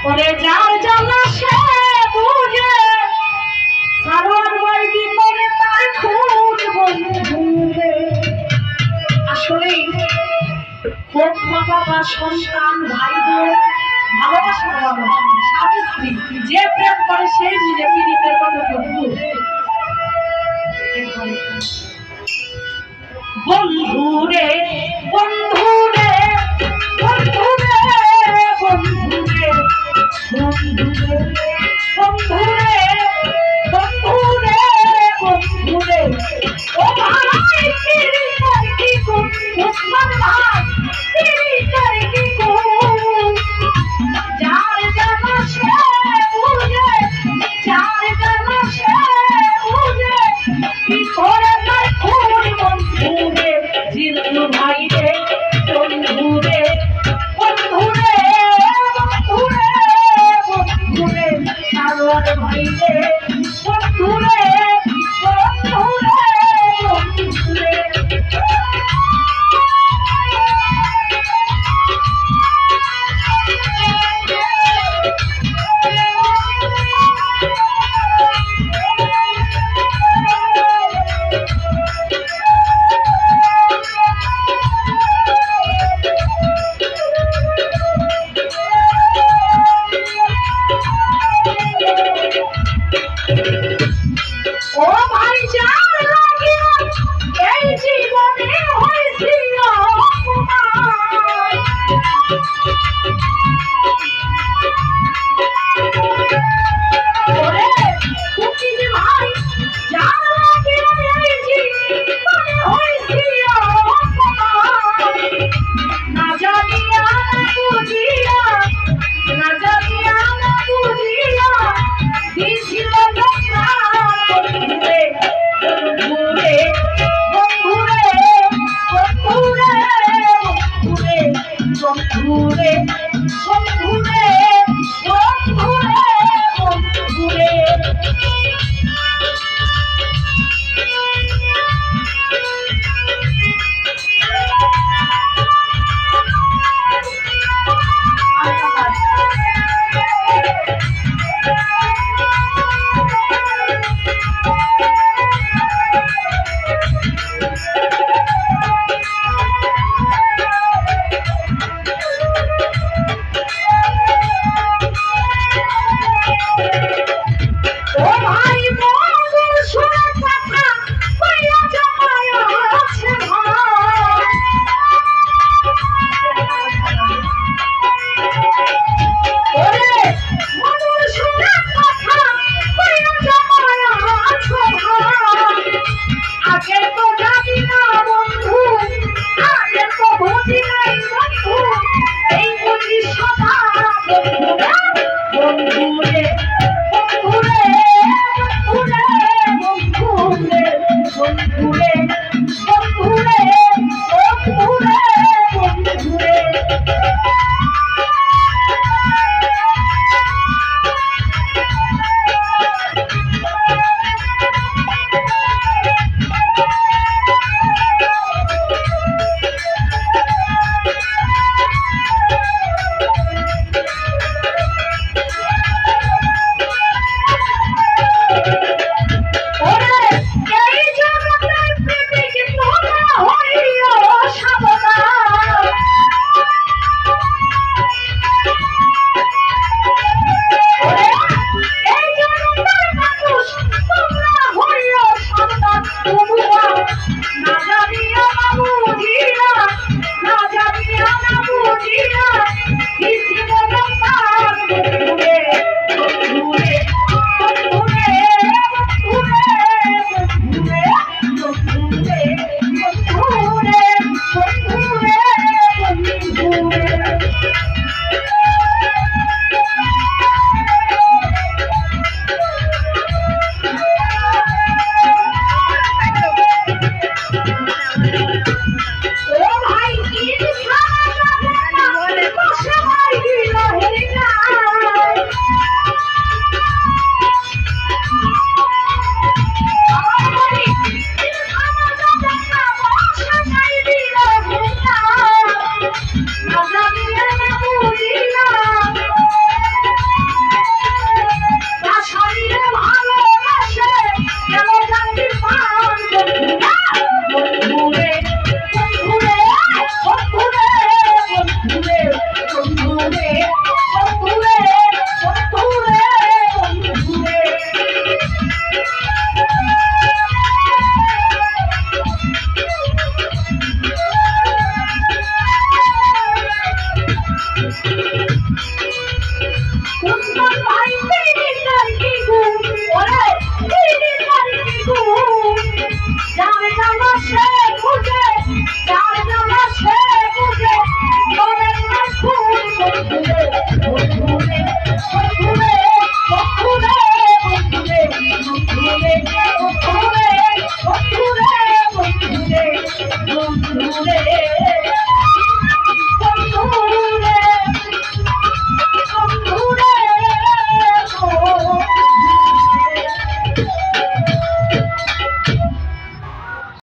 ওরে যার জ্বালা সে বুঝে সারোয়ার বর্গি করে তার খুন বন্ধুরে। আসলে হোক মা বাবা সন্তান ভাই বোন ভালোবাসা স্বামী স্ত্রী যে প্রেম করে সেই বুঝে পীড়িতের কত বন্ধু। বন্ধুরে বন্ধুরে বন্ধুরে বন্ধুরে বন্ধুরে বন্ধুরে বন্ধুরে বন্ধুরে ও ভাই পীড়িতের কি গুণ উসমান ভাই পীড়িতের কি গুণ যার জানা সে বুঝে যার জানা সে বুঝে কি করে তার খুন বন্ধুরে জিন্দু ভাই রে বন্ধুরে বন্ধুরে বন্ধুরে বন্ধুরে সারোয়ার ভাই রে বন্ধুরে বন্ধুরে বন্ধুরে। ও ভাই যার লাগিয়া এই জীবনে হয়েছিল ওরে উকিল ভাই যার লাগিয়া এই জীবনে হয়েছিল না জানি